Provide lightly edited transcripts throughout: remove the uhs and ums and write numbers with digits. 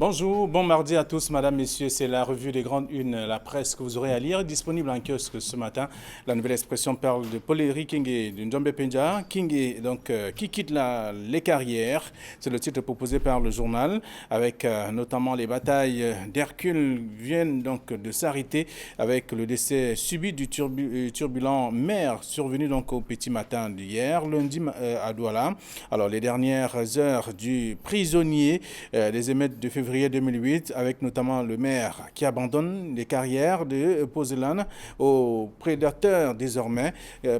Bonjour, bon mardi à tous, madame, messieurs. C'est la revue des grandes unes, la presse que vous aurez à lire, disponible en kiosque ce matin. La nouvelle expression parle de Paul-Éric Kingé, de Njombe Penja. Kingé, donc, qui quitte les carrières. C'est le titre proposé par le journal, avec notamment les batailles d'Hercule viennent donc de s'arrêter avec le décès subi du turbulent maire survenu donc au petit matin d'hier, lundi à Douala. Alors, les dernières heures du prisonnier des émeutes de février 2008, avec notamment le maire qui abandonne les carrières de Pozelan aux prédateurs désormais.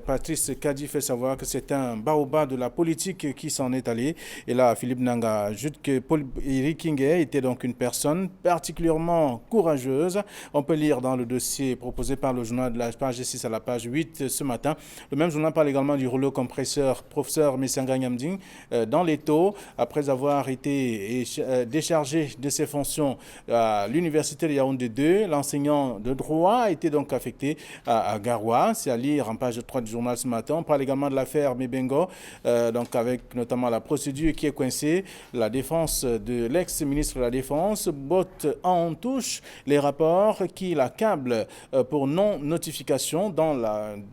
Patrice Kadi fait savoir que c'est un baobab de la politique qui s'en est allé. Et là, Philippe Nanga ajoute que Paul-Éric Kingé était donc une personne particulièrement courageuse. On peut lire dans le dossier proposé par le journal de la page 6 à la page 8 ce matin. Le même journal parle également du rouleau compresseur professeur Messanga Nyamding dans les taux après avoir été déchargé de ses fonctions à l'université de Yaoundé 2. L'enseignant de droit a été donc affecté à Garoua. C'est à lire en page 3 du journal ce matin. On parle également de l'affaire Mebengo, donc avec notamment la procédure qui est coincée. La défense de l'ex-ministre de la Défense botte en touche les rapports qui l'accablent pour non-notification dans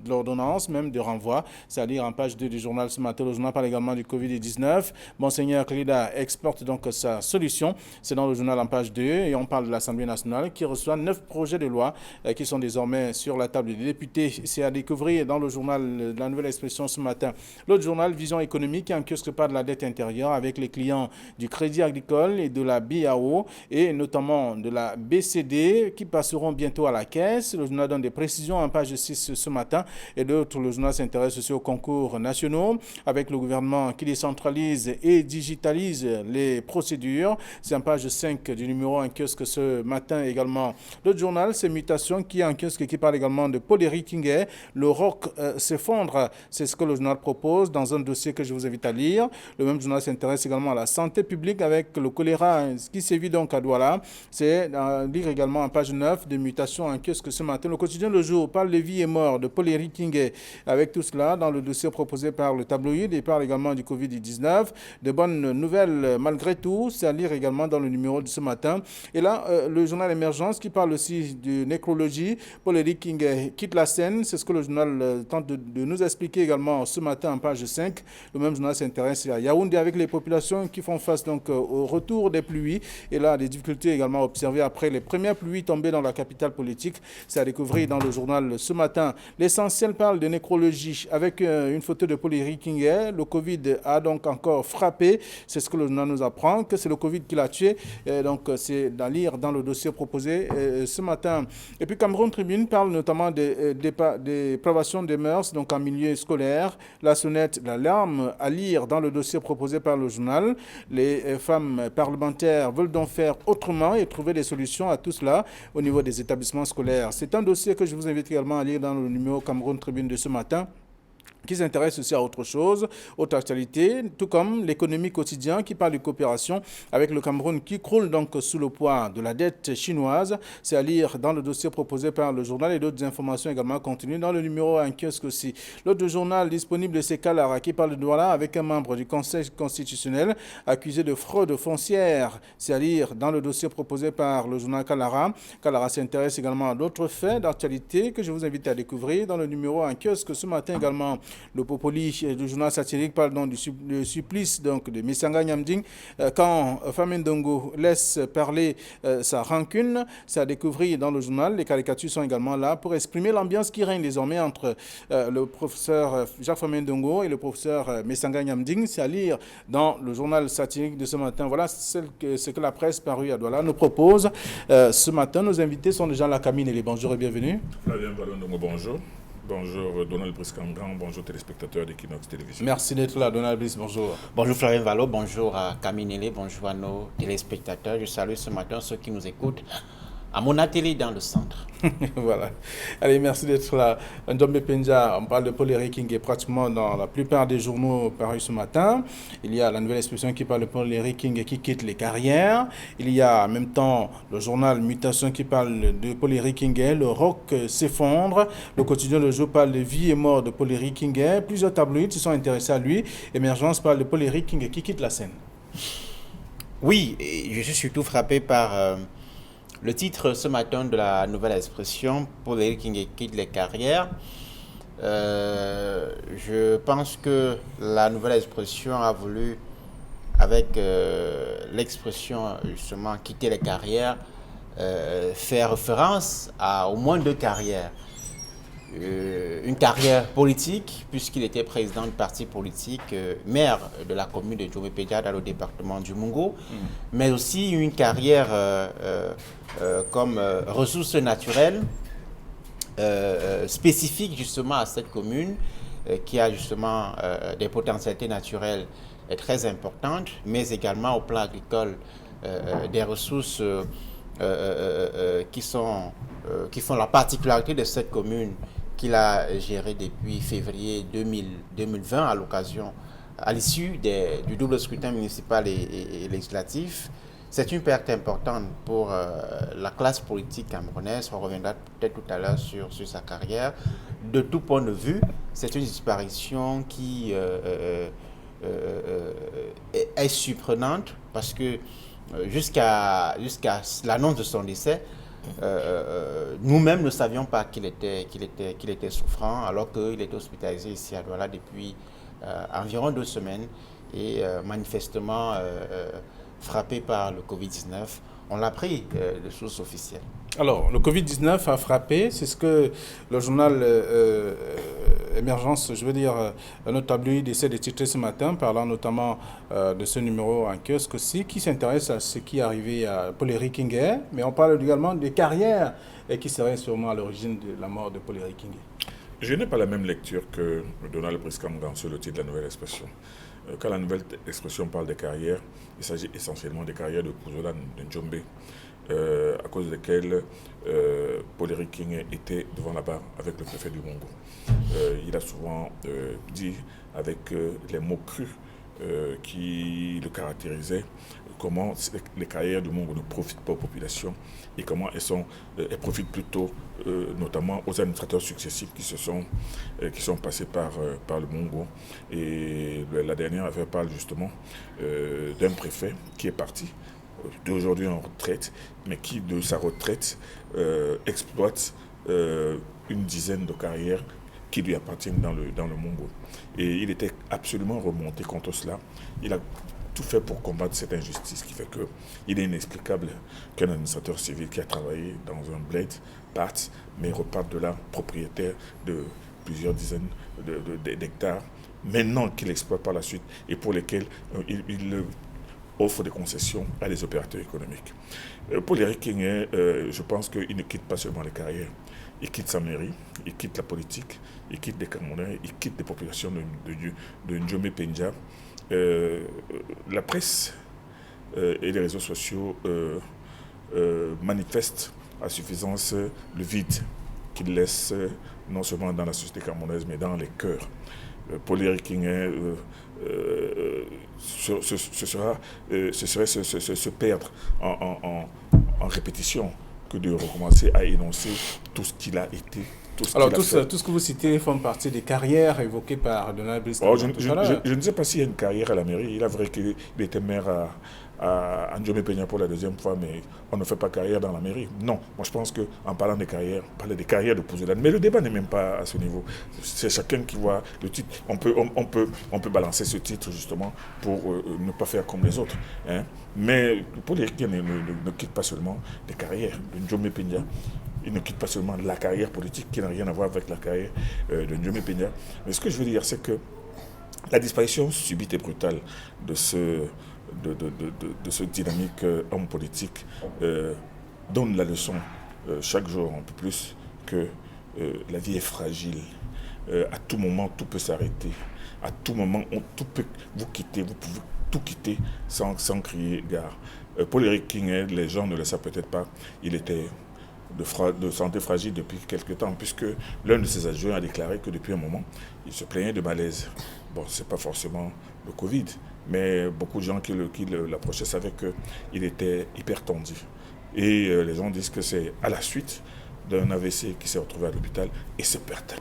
l'ordonnance même de renvoi. C'est à lire en page 2 du journal ce matin. Le journal parle également du Covid-19. Monseigneur Klida exporte donc sa solution. C'est dans le journal en page 2 et on parle de l'Assemblée nationale qui reçoit 9 projets de loi qui sont désormais sur la table des députés. C'est à découvrir dans le journal de la Nouvelle Expression ce matin. L'autre journal, Vision économique, qui enquête pas de la dette intérieure avec les clients du Crédit Agricole et de la BAO et notamment de la BCD qui passeront bientôt à la caisse. Le journal donne des précisions en page 6 ce matin et d'autres. Le journal s'intéresse aussi aux concours nationaux avec le gouvernement qui décentralise et digitalise les procédures. C'est en page 5 du numéro en kiosque ce matin également. L'autre journal, c'est Mutation qui est en kiosque qui parle également de Paul-Éric Kingé. Le roc s'effondre. C'est ce que le journal propose dans un dossier que je vous invite à lire. Le même journal s'intéresse également à la santé publique avec le choléra qui sévit donc à Douala. C'est à lire également en page 9 de Mutation en kiosque ce matin. Le quotidien Le Jour parle de vie et mort de Paul-Éric Kingé. Avec tout cela, dans le dossier proposé par le tabloïd, il parle également du Covid-19. De bonnes nouvelles malgré tout. C'est à lire également dans le numéro de ce matin. Et là, le journal Émergence qui parle aussi de nécrologie. Paul-Éric Kingé quitte la scène. C'est ce que le journal tente de nous expliquer également ce matin en page 5. Le même journal s'intéresse à Yaoundé avec les populations qui font face donc au retour des pluies. Et là, des difficultés également observées après les premières pluies tombées dans la capitale politique. C'est à découvrir dans le journal ce matin. L'essentiel parle de nécrologie avec une photo de Paul-Éric Kingé. Le Covid a donc encore frappé. C'est ce que le journal nous apprend, que c'est le Covid qui l'a tué. Donc, c'est à lire dans le dossier proposé ce matin. Et puis, Cameroun Tribune parle notamment des privations des mœurs, donc en milieu scolaire. La sonnette d'alarme à lire dans le dossier proposé par le journal. Les femmes parlementaires veulent donc faire autrement et trouver des solutions à tout cela au niveau des établissements scolaires. C'est un dossier que je vous invite également à lire dans le numéro Cameroun Tribune de ce matin, qui s'intéresse aussi à autre chose, autre actualité, tout comme l'économie quotidienne qui parle de coopération avec le Cameroun qui croule donc sous le poids de la dette chinoise. C'est à lire dans le dossier proposé par le journal et d'autres informations également contenues dans le numéro en kiosque aussi. L'autre journal disponible, c'est Kalara qui parle de Douala avec un membre du Conseil constitutionnel accusé de fraude foncière. C'est à lire dans le dossier proposé par le journal Kalara. Kalara s'intéresse également à d'autres faits d'actualité que je vous invite à découvrir dans le numéro en kiosque ce matin également. Le Popoli, le journal satirique, parle donc du supplice donc, de Messanga Nyamding quand Famin Dongo laisse parler sa rancune. C'est à découvrir dans le journal. Les caricatures sont également là pour exprimer l'ambiance qui règne désormais entre le professeur Jacques Famin Dongo et le professeur Messanga Nyamding. C'est à lire dans le journal satirique de ce matin. Voilà ce que la presse parue à Douala nous propose. Ce matin, nos invités sont déjà là. Camille Nélé, bonjour et bienvenue. Flavien Vallon, bonjour. Bonjour Donald Brice-Cangan, bonjour téléspectateurs d'Equinox Télévision. Merci d'être là, Donald Brice, bonjour. Bonjour Flavien Vallon, bonjour à Camille Nélé, bonjour à nos téléspectateurs. Je salue ce matin ceux qui nous écoutent à mon atelier dans le centre. Voilà. Allez, merci d'être là. Njombe Penja, on parle de Paul-Éric Kingé pratiquement dans la plupart des journaux parus ce matin. Il y a la nouvelle expression qui parle de Paul-Éric Kingé qui quitte les carrières. Il y a en même temps le journal Mutation qui parle de Paul-Éric Kingé. Le roc s'effondre. Le quotidien Le Jour parle de vie et mort de Paul-Éric Kingé. Plusieurs tabloïds se sont intéressés à lui. Émergence parle de Paul-Éric Kingé qui quitte la scène. Oui, et je suis surtout frappé par le titre ce matin de la nouvelle expression Paul King quitte les carrières. Je pense que la nouvelle expression a voulu, avec l'expression justement quitter les carrières, faire référence à au moins deux carrières. Une carrière politique, puisqu'il était président du parti politique, maire de la commune de Djomé-Pédia dans le département du Mungo, mais aussi une carrière comme ressources naturelles spécifique justement à cette commune qui a justement des potentialités naturelles très importantes, mais également au plan agricole des ressources qui font la particularité de cette commune qu'il a gérée depuis février 2020 à l'occasion, à l'issue du double scrutin municipal et législatif. C'est une perte importante pour la classe politique camerounaise. On reviendra peut-être tout à l'heure sur sa carrière. De tout point de vue, c'est une disparition qui est surprenante parce que jusqu'à l'annonce de son décès, nous-mêmes ne savions pas qu'il était souffrant alors qu'il était hospitalisé ici à Douala depuis environ 2 semaines et manifestement frappé par le Covid-19. On l'a pris de sources officielles. Alors, le Covid-19 a frappé, c'est ce que le journal Émergence, je veux dire, notre tabloïd essaie de titrer ce matin, parlant notamment de ce numéro en kiosque aussi, qui s'intéresse à ce qui est arrivé à Paul-Éric Kingué, mais on parle également des carrières et qui seraient sûrement à l'origine de la mort de Paul-Éric Kingué. Je n'ai pas la même lecture que Donald Briscamgan sur le titre de la nouvelle expression. Quand la nouvelle expression parle des carrières, il s'agit essentiellement des carrières de Pouzolan, de Ndjombe, à cause desquelles Paul-Éric Kingué était devant la barre avec le préfet du Mungo. Il a souvent dit, avec les mots crus qui le caractérisaient, comment les carrières du Mungo ne profitent pas aux populations et comment elles profitent plutôt notamment aux administrateurs successifs qui sont passés par le Mungo. Et la dernière affaire parle justement d'un préfet qui est parti, d'aujourd'hui en retraite, mais qui de sa retraite exploite une dizaine de carrières qui lui appartiennent dans le Mungo. Et il était absolument remonté contre cela. Il a tout fait pour combattre cette injustice qui fait qu'il est inexplicable qu'un administrateur civil qui a travaillé dans un bled parte, mais reparte de là propriétaire de plusieurs dizaines d'hectares, maintenant qu'il exploite par la suite et pour lesquels il offre des concessions à des opérateurs économiques. Paul-Éric Kingué, je pense qu'il ne quitte pas seulement les carrières, il quitte sa mairie, il quitte la politique, il quitte des Camerounais, il quitte des populations de Djomé-Pédia. La presse et les réseaux sociaux manifestent à suffisance le vide qu'il laisse non seulement dans la société camerounaise mais dans les cœurs. Paul-Éric Kingué ce serait se perdre en répétition que de recommencer à énoncer tout ce qu'il a été. Alors, tout ce que vous citez font partie des carrières évoquées par Donald Briscamgan tout à l'heure. Je ne sais pas s'il y a une carrière à la mairie. Il est vrai qu'il était maire à Ndjomé-Pédia pour la deuxième fois, mais on ne fait pas carrière dans la mairie. Non, moi je pense qu'en parlant des carrières, on parle des carrières de Pouzolan. Mais le débat n'est même pas à ce niveau. C'est chacun qui voit le titre. On peut balancer ce titre justement pour ne pas faire comme les autres. Hein. Mais Paul-Éric ne quitte pas seulement des carrières de Ndjomé-Pédia. Il ne quitte pas seulement la carrière politique qui n'a rien à voir avec la carrière de Ndjomé-Pédia. Mais ce que je veux dire, c'est que la disparition subite et brutale de ce dynamique homme politique donne la leçon chaque jour un peu plus que la vie est fragile. À tout moment, tout peut s'arrêter. À tout moment, tout peut vous quitter. Vous pouvez tout quitter sans crier gare. Paul-Éric Kingué, les gens ne le savent peut-être pas, il était de santé fragile depuis quelque temps, puisque l'un de ses adjoints a déclaré que depuis un moment, il se plaignait de malaise. Bon, ce n'est pas forcément le Covid, mais beaucoup de gens qui l'approchaient savaient qu'il était hyper tendu. Et les gens disent que c'est à la suite d'un AVC qui s'est retrouvé à l'hôpital, et c'est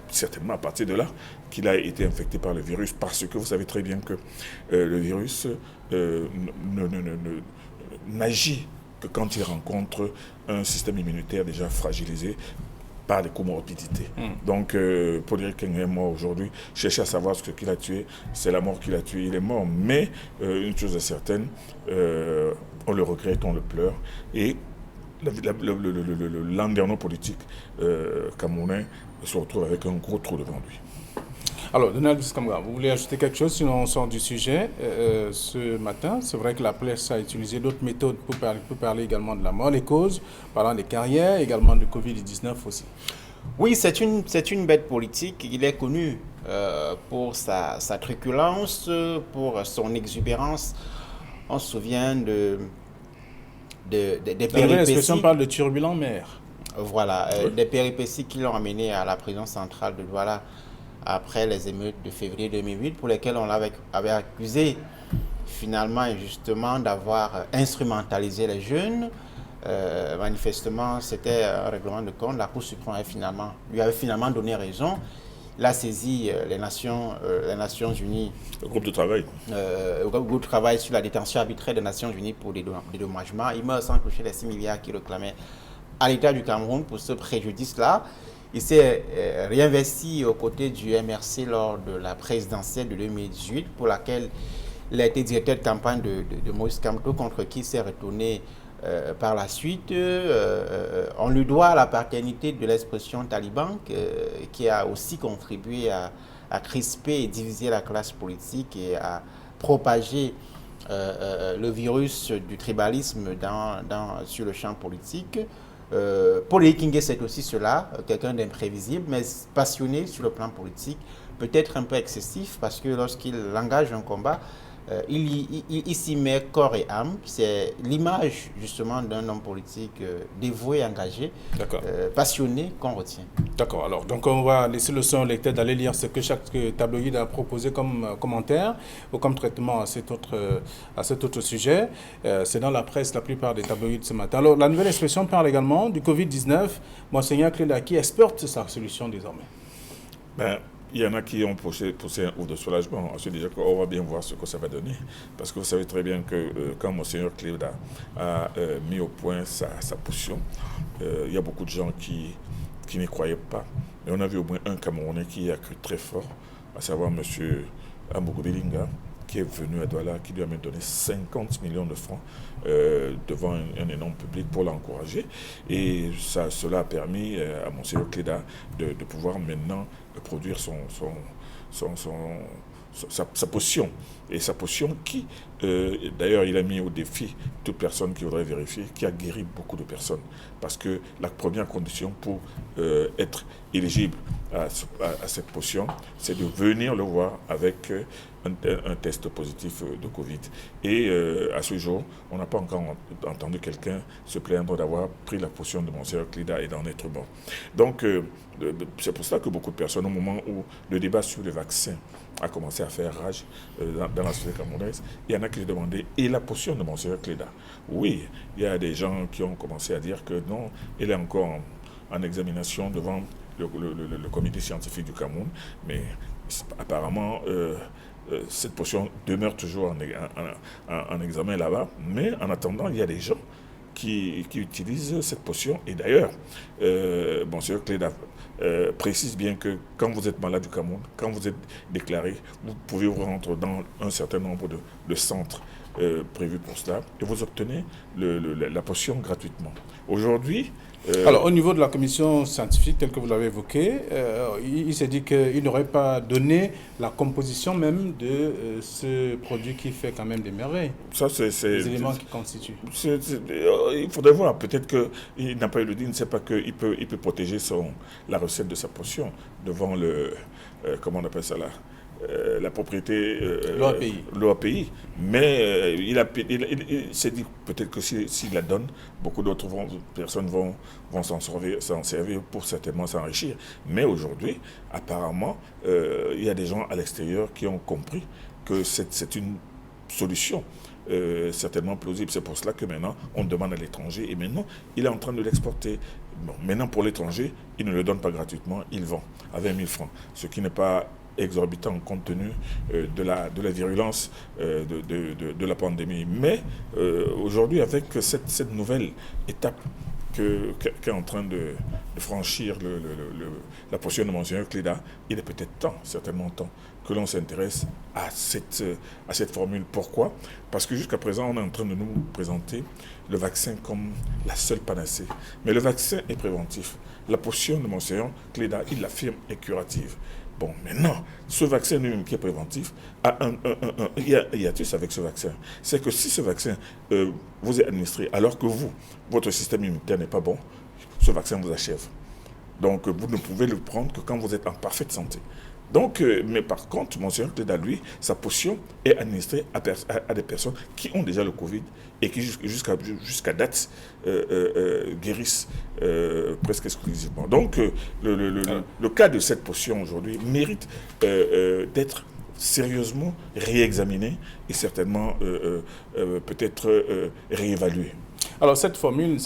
certainement à partir de là qu'il a été infecté par le virus, parce que vous savez très bien que le virus n'agit que quand il rencontre un système immunitaire déjà fragilisé par des comorbidités. Donc, Paul King est mort aujourd'hui. Chercher à savoir ce qu'il a tué, c'est la mort qu'il a tué. Il est mort, mais une chose est certaine, on le regrette, on le pleure. Et l'enderno politique camerounais se retrouve avec un gros trou devant lui. Alors, Donald Biscamga, vous voulez ajouter quelque chose, sinon on sort du sujet. Ce matin, c'est vrai que la presse a utilisé d'autres méthodes pour parler également de la mort, des causes, parlant des carrières, également du Covid-19 aussi. Oui, c'est une bête politique. Il est connu pour sa truculence, pour son exubérance. On se souvient des péripéties. L'expression parle de turbulent maire. Voilà, des péripéties qui l'ont amené à la prison centrale de Douala après les émeutes de février 2008, pour lesquelles on l'avait accusé finalement et justement d'avoir instrumentalisé les jeunes. Manifestement, c'était un règlement de compte. La Cour suprême lui avait finalement donné raison. Il a saisi les Nations Unies. Le groupe de travail. Le groupe de travail sur la détention arbitraire des Nations Unies pour des dédommagements. Il meurt sans toucher les 6 milliards qu'il réclamait à l'État du Cameroun pour ce préjudice-là. Il s'est réinvesti aux côtés du MRC lors de la présidentielle de 2018, pour laquelle il a été directeur de campagne de Moïse Kamto, contre qui il s'est retourné par la suite. On lui doit la paternité de l'expression taliban, qui a aussi contribué à crisper et diviser la classe politique et à propager le virus du tribalisme sur le champ politique. Paul Ekenge, c'est aussi cela, quelqu'un d'imprévisible, mais passionné sur le plan politique, peut-être un peu excessif, parce que lorsqu'il engage un combat, il s'y met corps et âme. C'est l'image justement d'un homme politique dévoué, engagé, passionné qu'on retient. D'accord, alors donc on va laisser le son au lecteur d'aller lire ce que chaque tabloïd a proposé comme commentaire ou comme traitement à cet autre sujet. C'est dans la presse, la plupart des tabloïds ce matin. Alors la nouvelle expression parle également du Covid-19. Monseigneur Cléda, qui exporte sa solution désormais? Il y en a qui ont poussé un ouf de soulagement. Ensuite, déjà, on va bien voir ce que ça va donner. Parce que vous savez très bien que quand Monseigneur Cléda a mis au point sa potion, il y a beaucoup de gens qui n'y croyaient pas. Mais on a vu au moins un Camerounais qui a cru très fort, à savoir M. Ambogo Belinga, qui est venu à Douala, qui lui a même donné 50 millions de francs devant un énorme public pour l'encourager. Et cela a permis à Monseigneur Cléda de pouvoir maintenant produire sa potion. Et sa potion qui, d'ailleurs, il a mis au défi toute personne qui voudrait vérifier, qui a guéri beaucoup de personnes. Parce que la première condition pour être éligible à cette potion, c'est de venir le voir avec un test positif de Covid. Et à ce jour, on n'a pas encore entendu quelqu'un se plaindre d'avoir pris la potion de Monseigneur Cléda et d'en être mort. Donc, c'est pour ça que beaucoup de personnes, au moment où le débat sur les vaccins a commencé à faire rage dans la société camerounaise, il y en a qui se demandaient, et la potion de Monseigneur Cléda? Oui, il y a des gens qui ont commencé à dire que non, elle est encore en examination devant le comité scientifique du Cameroun, mais apparemment, cette potion demeure toujours en examen là-bas, mais en attendant, il y a des gens qui utilisent cette potion. Et d'ailleurs, Monseigneur Cléda précise bien que quand vous êtes malade du Cameroun, quand vous êtes déclaré, vous pouvez vous rendre dans un certain nombre de centres prévus pour cela et vous obtenez la potion gratuitement. Aujourd'hui... Alors, au niveau de la commission scientifique, telle que vous l'avez évoqué, il s'est dit qu'il n'aurait pas donné la composition même de ce produit qui fait quand même des merveilles. Ça, c'est les éléments qui constituent. Il faudrait voir. Peut-être qu'il n'a pas eu le dit, il ne sait pas qu'il peut protéger la recette de sa potion devant comment on appelle ça là, la propriété l'OAPI. Mais il s'est dit peut-être que s'il la donne, beaucoup d'autres personnes vont s'en servir pour certainement s'enrichir. Mais aujourd'hui, apparemment, il y a des gens à l'extérieur qui ont compris que c'est une solution certainement plausible. C'est pour cela que maintenant, on demande à l'étranger et maintenant, il est en train de l'exporter. Bon, maintenant, pour l'étranger, il ne le donne pas gratuitement, il vend à 20 000 francs, ce qui n'est pas exorbitant compte tenu de la virulence de la pandémie. Mais aujourd'hui, avec cette nouvelle étape qu'est en train de franchir la position de Monseigneur Cléda, il est peut-être temps, certainement temps, que l'on s'intéresse à cette formule. Pourquoi ? Parce que jusqu'à présent, on est en train de nous présenter le vaccin comme la seule panacée. Mais le vaccin est préventif. La position de Monseigneur Cléda, il l'affirme, est curative. Bon, maintenant, ce vaccin lui-même qui est préventif, il y a hiatus avec ce vaccin. C'est que si ce vaccin vous est administré alors que votre système immunitaire n'est pas bon, ce vaccin vous achève. Donc, vous ne pouvez le prendre que quand vous êtes en parfaite santé. Donc, mais par contre, Monseigneur Cléda, lui, sa potion est administrée à des personnes qui ont déjà le Covid et qui, jusqu'à date, guérissent presque exclusivement. Donc, le cas de cette potion aujourd'hui mérite d'être sérieusement réexaminé et certainement peut-être réévalué. Alors cette formule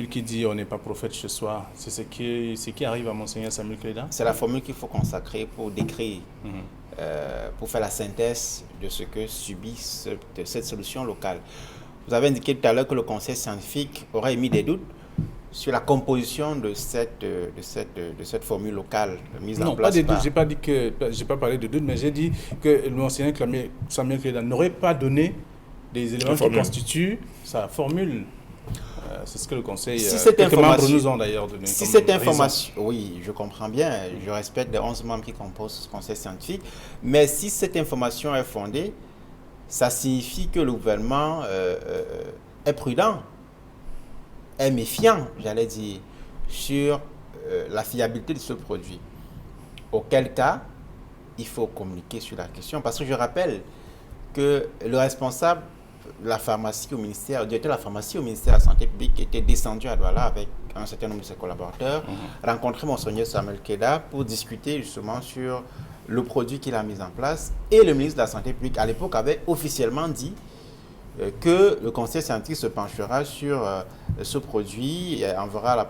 qui dit « on n'est pas prophète ce soir », c'est ce qui arrive à Monseigneur Samuel Cléda? C'est la formule qu'il faut consacrer pour décrire, pour faire la synthèse de ce que subit cette solution locale. Vous avez indiqué tout à l'heure que le conseil scientifique aurait émis des doutes sur la composition de cette formule locale mise en place. Non, pas des doutes, j'ai pas parlé de doutes, mais j'ai dit que le Monseigneur Samuel Cléda n'aurait pas donné des éléments qui constituent sa formule. C'est ce que le Conseil, quelques membres nous ont d'ailleurs donné. Si cette information, oui, je comprends bien, je respecte les 11 membres qui composent ce Conseil scientifique, mais si cette information est fondée, ça signifie que le gouvernement est prudent, est méfiant, j'allais dire, sur la fiabilité de ce produit. Auquel cas, il faut communiquer sur la question, parce que je rappelle que le responsable de la pharmacie au ministère, le directeur de la pharmacie au ministère de la Santé publique était descendu à Douala avec un certain nombre de ses collaborateurs, rencontrer Monseigneur Samuel Cléda pour discuter justement sur le produit qu'il a mis en place. Et le ministre de la Santé publique, à l'époque, avait officiellement dit que le conseil scientifique se penchera sur ce produit, et enverra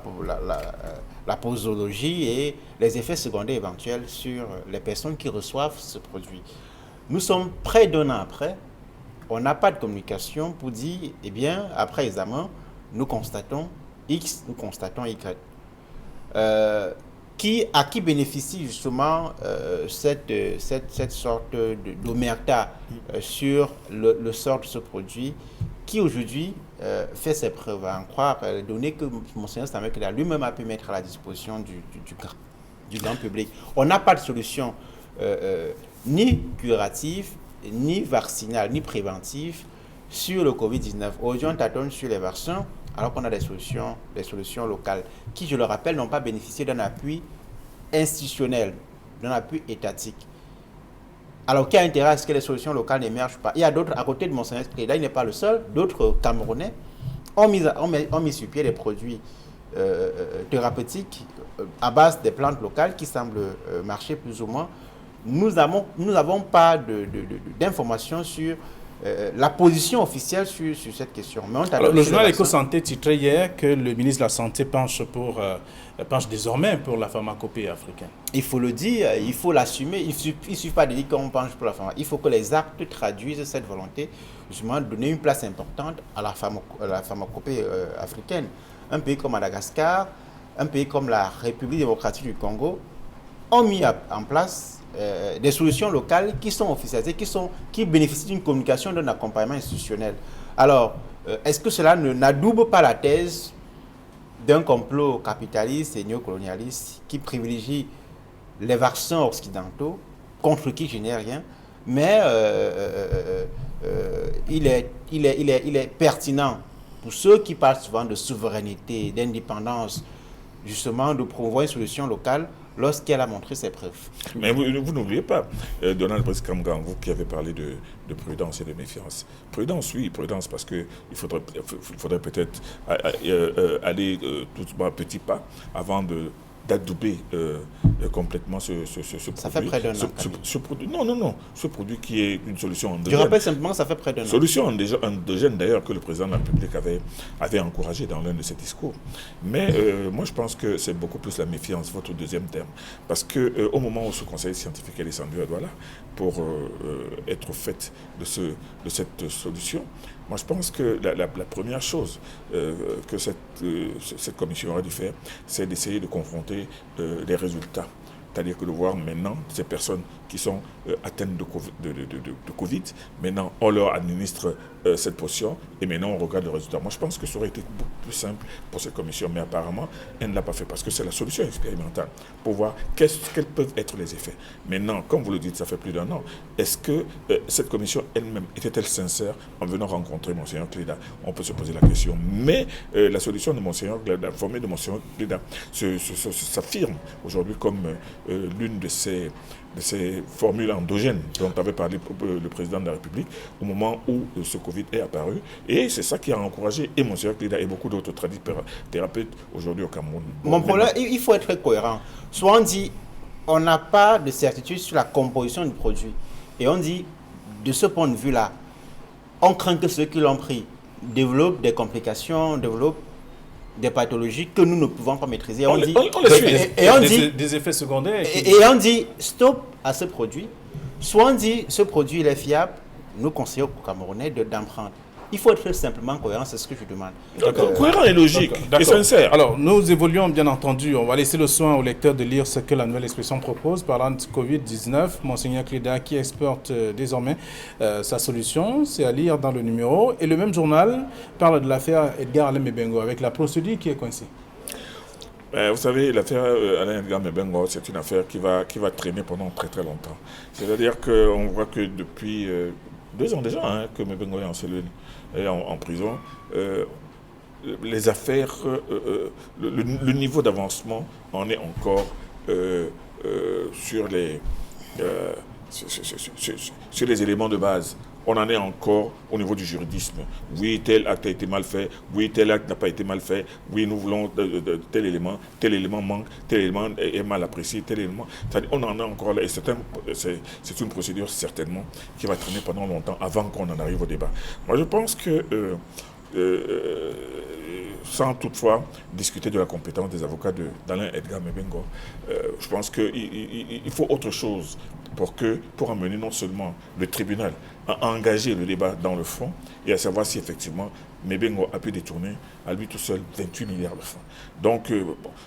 la posologie et les effets secondaires éventuels sur les personnes qui reçoivent ce produit. Nous sommes près d'un an après, on n'a pas de communication pour dire, eh bien, après examen, nous constatons X, nous constatons Y. À qui bénéficie justement cette sorte d'omerta sur le sort de ce produit qui aujourd'hui fait ses preuves, à en croire les données que Monseigneur Samuel Cléda lui-même a pu mettre à la disposition du grand public. On n'a pas de solution ni curative, ni vaccinale, ni préventive sur le Covid-19. Aujourd'hui, on tâtonne sur les vaccins, alors qu'on a des solutions locales qui, je le rappelle, n'ont pas bénéficié d'un appui institutionnel, d'un appui étatique. Alors, qui a intérêt à ce que les solutions locales n'émergent pas? Il y a d'autres, à côté de Monseigneur Cléda, il n'est pas le seul, d'autres Camerounais ont mis sur pied des produits thérapeutiques à base des plantes locales qui semblent marcher plus ou moins. Nous n'avons pas d'informations sur la position officielle sur cette question. Mais alors, le journal Éco-Santé titrait hier que le ministre de la Santé penche désormais pour la pharmacopée africaine. Il faut le dire, il faut l'assumer. Il ne suffit pas de dire qu'on penche pour la pharmacopée. Il faut que les actes traduisent cette volonté, justement, de donner une place importante à la pharmacopée africaine. Un pays comme Madagascar, un pays comme la République démocratique du Congo ont mis en place des solutions locales qui sont officialisées, qui bénéficient d'une communication, d'un accompagnement institutionnel. Alors, est-ce que cela n'adoube pas la thèse d'un complot capitaliste et néocolonialiste qui privilégie les vaccins occidentaux, contre qui je n'ai rien, mais il est pertinent pour ceux qui parlent souvent de souveraineté, d'indépendance, justement de promouvoir une solution locale lorsqu'elle a montré ses preuves. Mais vous n'oubliez pas, Donald Brice-Kamgan, vous qui avez parlé de prudence et de méfiance. Prudence, oui, prudence, parce qu'il faudrait peut-être aller tout doucement, petit pas, avant de d'adouber complètement ce produit. Ça fait près d'un an. Ce produit, non. Ce produit qui est une solution endogène. Je rappelle simplement que ça fait près d'un an. Solution endogène d'ailleurs que le président de la République avait encouragé dans l'un de ses discours. Mais moi je pense que c'est beaucoup plus la méfiance, votre deuxième terme. Parce qu'au moment où ce conseil scientifique est descendu à Douala pour être au fait de cette solution, moi je pense que la première chose que cette commission aurait dû faire, c'est d'essayer de confronter les résultats. C'est-à-dire que de voir maintenant ces personnes qui sont atteintes de Covid, maintenant on leur administre cette potion et maintenant on regarde le résultat. Moi je pense que ça aurait été beaucoup plus simple pour cette commission, mais apparemment elle ne l'a pas fait parce que c'est la solution expérimentale pour voir quels peuvent être les effets. Maintenant, comme vous le dites, ça fait plus d'un an. Est-ce que cette commission elle-même était-elle sincère en venant rencontrer Monseigneur Cléda? On peut se poser la question. Mais la solution de Monseigneur Cléda, formée de Monseigneur Cléda, s'affirme aujourd'hui comme l'une de ces formules endogènes dont avait parlé le président de la République au moment où ce Covid est apparu. Et c'est ça qui a encouragé et Monseigneur Cléda et beaucoup d'autres thérapeutes aujourd'hui au Cameroun. Mon problème, il faut être cohérent. Soit on dit, on n'a pas de certitude sur la composition du produit. Et on dit, de ce point de vue-là, on craint que ceux qui l'ont pris développent des complications, développent des pathologies que nous ne pouvons pas maîtriser. On dit des effets secondaires. Et on dit stop à ce produit. Soit on dit ce produit il est fiable, nous conseillons aux Camerounais d'en prendre. Il faut être simplement cohérent, c'est ce que je demande. Cohérent et logique, et sincère. Alors, nous évoluons bien entendu. On va laisser le soin au lecteur de lire ce que la nouvelle expression propose. Parlant de Covid-19, Monseigneur Cléda qui exporte désormais sa solution, c'est à lire dans le numéro. Et le même journal parle de l'affaire Edgar Alain Mebengo avec la procédure qui est coincée. Vous savez, l'affaire Alain Edgar Mebengo, c'est une affaire qui va traîner pendant très très longtemps. C'est-à-dire qu'on voit que depuis 2 ans déjà que Mebengo est en cellule et en prison. Les affaires, le niveau d'avancement en est encore sur les éléments de base. On en est encore au niveau du juridisme. Oui, tel acte a été mal fait. Oui, tel acte n'a pas été mal fait. Oui, nous voulons tel élément manque, tel élément est mal apprécié, tel élément. On en est encore là. Et c'est une procédure certainement qui va traîner pendant longtemps avant qu'on en arrive au débat. Moi, je pense que sans toutefois discuter de la compétence des avocats d'Alain Edgar Mebengo, je pense qu'il faut autre chose pour amener non seulement le tribunal à engager le débat dans le fond et à savoir si effectivement Mebengo a pu détourner à lui tout seul 28 milliards de francs. Donc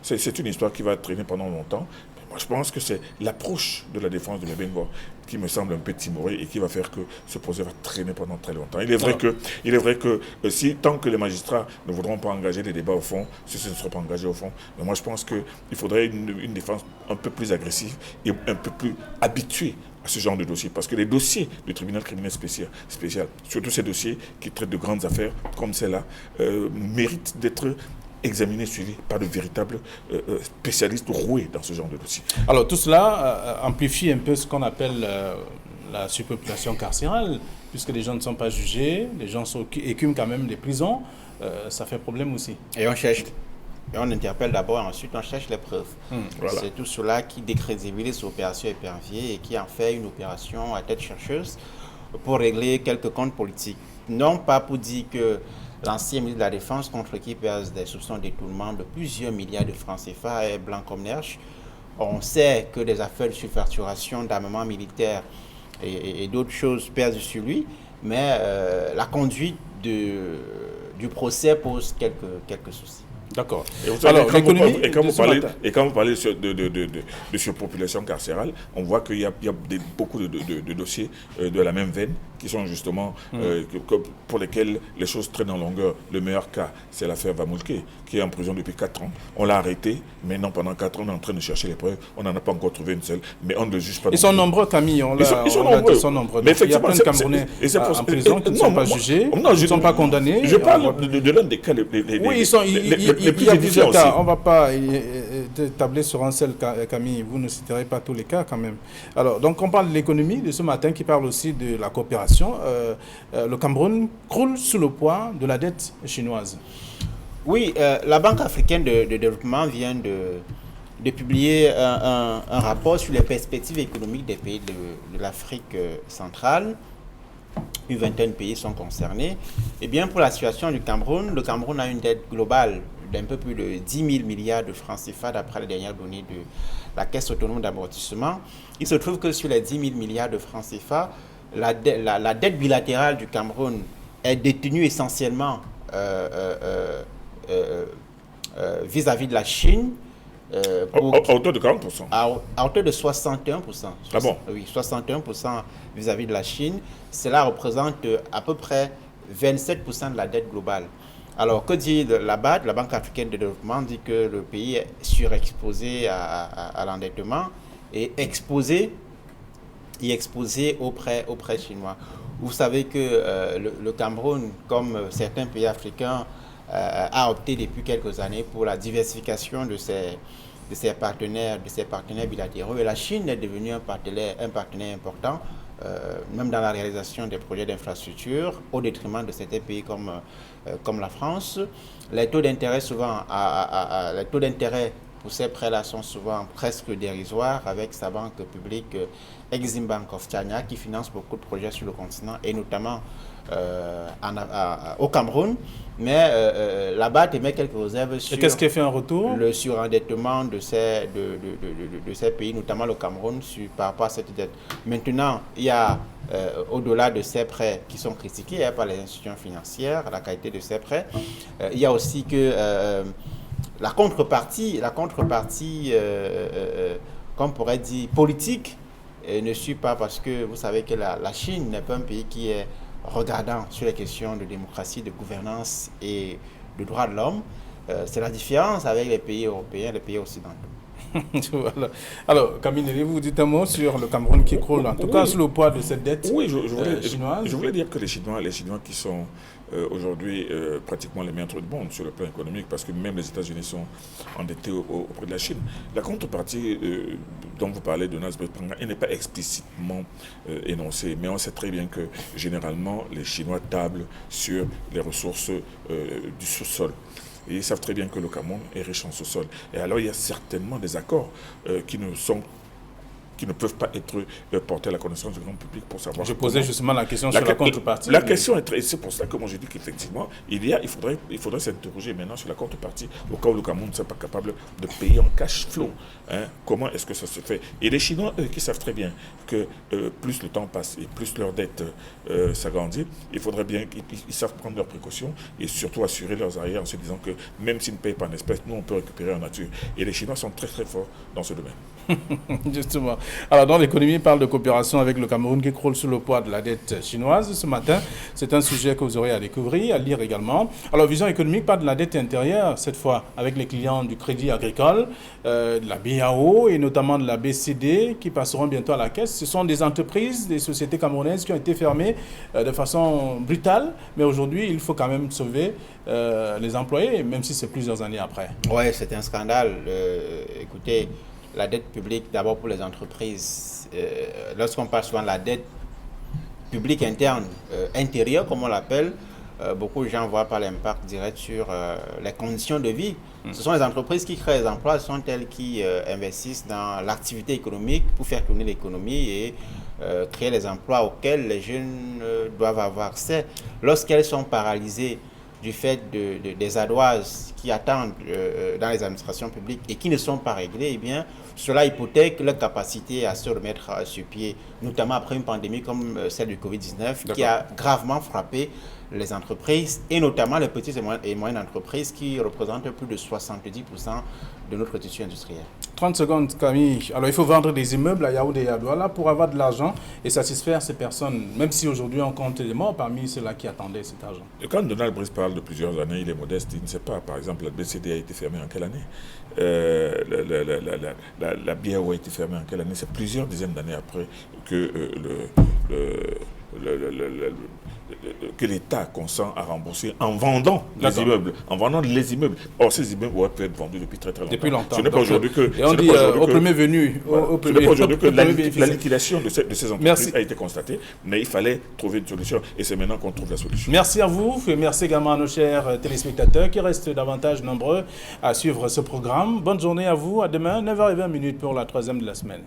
c'est une histoire qui va traîner pendant longtemps. Moi, je pense que c'est l'approche de la défense de Mebengo qui me semble un peu timorée et qui va faire que ce procès va traîner pendant très longtemps. Il est vrai que si tant que les magistrats ne voudront pas engager les débats au fond, si ce ne sera pas engagé au fond, mais moi je pense qu'il faudrait une défense un peu plus agressive et un peu plus habituée à ce genre de dossier. Parce que les dossiers du tribunal criminel spécial, surtout ces dossiers qui traitent de grandes affaires comme celle-là, méritent d'être examiné, suivi par de véritables spécialistes roués dans ce genre de dossier. Alors tout cela amplifie un peu ce qu'on appelle la surpopulation carcérale, puisque les gens ne sont pas jugés, les gens écument quand même des prisons, ça fait problème aussi. Et on interpelle d'abord, ensuite on cherche les preuves. Voilà. C'est tout cela qui décrédibilise l'opération Épervier et qui en fait une opération à tête chercheuse pour régler quelques comptes politiques. Non pas pour dire que l'ancien ministre de la Défense, contre qui pèse des soupçons de détournement de plusieurs milliards de francs CFA, est blanc comme neige. On sait que des affaires de surfacturation d'armement militaire et d'autres choses pèsent sur lui, mais la conduite du procès pose quelques soucis. D'accord. Alors, quand vous parlez de surpopulation carcérale, on voit qu'il y a beaucoup de dossiers de la même veine qui sont justement pour lesquels les choses traînent en longueur. Le meilleur cas, c'est l'affaire Vamoulke, qui est en prison depuis 4 ans. On l'a arrêté, maintenant pendant 4 ans, on est en train de chercher les preuves. On n'en a pas encore trouvé une seule, mais on ne le juge pas. Ils sont nombreux, Camille. Ils sont nombreux. Mais il y a plein de Camerounais en prison qui ne sont pas jugés, qui ne sont pas condamnés. Je parle de l'un des cas les plus il y a plusieurs cas. On ne va pas tabler sur un seul cas, Camille. Vous ne citerez pas tous les cas quand même. Alors, donc on parle de l'économie de ce matin qui parle aussi de la coopération. Le Cameroun croule sous le poids de la dette chinoise. Oui, la Banque africaine de développement vient de de publier un rapport sur les perspectives économiques des pays de l'Afrique centrale. Une vingtaine de pays sont concernés. Et bien, pour la situation du Cameroun, le Cameroun a une dette globale d'un peu plus de 10 000 milliards de francs CFA d'après les dernières données de la Caisse autonome d'amortissement. Il se trouve que sur les 10 000 milliards de francs CFA, la dette bilatérale du Cameroun est détenue essentiellement vis-à-vis de la Chine. À hauteur de 40%. À hauteur de 61%. Ah bon? Oui, 61% vis-à-vis de la Chine. Cela représente à peu près 27% de la dette globale. Alors, que dit la BAD, la Banque africaine de développement, dit que le pays est surexposé à l'endettement et exposé aux prêts chinois. Vous savez que le Cameroun, comme certains pays africains, a opté depuis quelques années pour la diversification de ses partenaires bilatéraux. Et la Chine est devenue un partenaire important, même dans la réalisation des projets d'infrastructure, au détriment de certains pays comme la France. Les taux d'intérêt pour ces prêts-là sont souvent presque dérisoires, avec sa banque publique Exim Bank of China qui finance beaucoup de projets sur le continent et notamment au Cameroun. Mais la BAD émet quelques réserves sur qu'est-ce qui fait un retour? Le surendettement de ces pays, notamment le Cameroun, par rapport à cette dette. Maintenant, il y a, au-delà de ces prêts qui sont critiqués par les institutions financières, la qualité de ces prêts, il y a aussi que la contrepartie, comme on pourrait dire, politique, ne suit pas, parce que vous savez que la Chine n'est pas un pays qui est regardant sur les questions de démocratie, de gouvernance et de droits de l'homme. C'est la différence avec les pays européens, les pays occidentaux. Voilà. Alors, Camille, vous dites un mot sur le Cameroun qui croule, en tout cas sous le poids de cette dette chinoise. Je voulais dire que les Chinois qui sont aujourd'hui pratiquement les maîtres du monde sur le plan économique, parce que même les États-Unis sont endettés auprès de la Chine. La contrepartie dont vous parlez de Nasbet Panga, elle n'est pas explicitement énoncée, mais on sait très bien que généralement les Chinois tablent sur les ressources du sous-sol. Et ils savent très bien que le Cameroun est riche en sous-sol. Et alors, il y a certainement des accords qui ne peuvent pas être portés à la connaissance du grand public pour savoir. Je posais justement la question sur la contrepartie. La question est très... C'est pour ça que moi, je dis qu'effectivement, il faudrait s'interroger maintenant sur la contrepartie, au cas où le Cameroun ne soit pas capable de payer en cash flow. Comment est-ce que ça se fait? Et les Chinois, qui savent très bien que plus le temps passe et plus leur dette s'agrandit, il faudrait bien qu'ils savent prendre leurs précautions et surtout assurer leurs arrières en se disant que même s'ils ne payent pas en espèces, nous, on peut récupérer en nature. Et les Chinois sont très, très forts dans ce domaine. Justement. Alors, dans l'économie, il parle de coopération avec le Cameroun qui croule sous le poids de la dette chinoise. Ce matin, c'est un sujet que vous aurez à découvrir, à lire également. Alors, Vision économique parle de la dette intérieure, cette fois avec les clients du Crédit Agricole, de la BAO et notamment de la BCD qui passeront bientôt à la caisse. Ce sont des entreprises, des sociétés camerounaises qui ont été fermées de façon brutale, mais aujourd'hui, il faut quand même sauver les employés, même si c'est plusieurs années après. Oui, c'est un scandale. Écoutez, la dette publique, d'abord pour les entreprises, lorsqu'on parle souvent de la dette publique interne, intérieure, comme on l'appelle, beaucoup de gens voient pas l'impact direct sur les conditions de vie. Ce sont les entreprises qui créent les emplois, ce sont elles qui investissent dans l'activité économique pour faire tourner l'économie et créer les emplois auxquels les jeunes doivent avoir accès. Lorsqu'elles sont paralysées du fait des ardoises qui attendent dans les administrations publiques et qui ne sont pas réglées, eh bien, cela hypothèque leur capacité à se remettre sur pied, notamment après une pandémie comme celle du Covid-19 qui a gravement frappé les entreprises et notamment les petites et moyennes entreprises qui représentent plus de 70% de notre tissu industriel. 30 secondes, Camille. Alors, il faut vendre des immeubles à Yaoundé et à Douala pour avoir de l'argent et satisfaire ces personnes, même si aujourd'hui on compte des morts parmi ceux-là qui attendaient cet argent. Et quand Donald Brice parle de plusieurs années, il est modeste, il ne sait pas. Par exemple, la BCD a été fermée en quelle année? La BAO a été fermée en quelle année? C'est plusieurs dizaines d'années après que que l'État consent à rembourser en vendant les immeubles. Or, ces immeubles auraient pu être vendus depuis très longtemps. Depuis longtemps. Ce n'est pas aujourd'hui que... Et on dit au premier venu. Ce n'est pas aujourd'hui que la liquidation de ces entreprises a été constatée, mais il fallait trouver une solution. Et c'est maintenant qu'on trouve la solution. Merci à vous. Et merci également à nos chers téléspectateurs qui restent davantage nombreux à suivre ce programme. Bonne journée à vous. À demain, 9h20 pour la 3e de la semaine.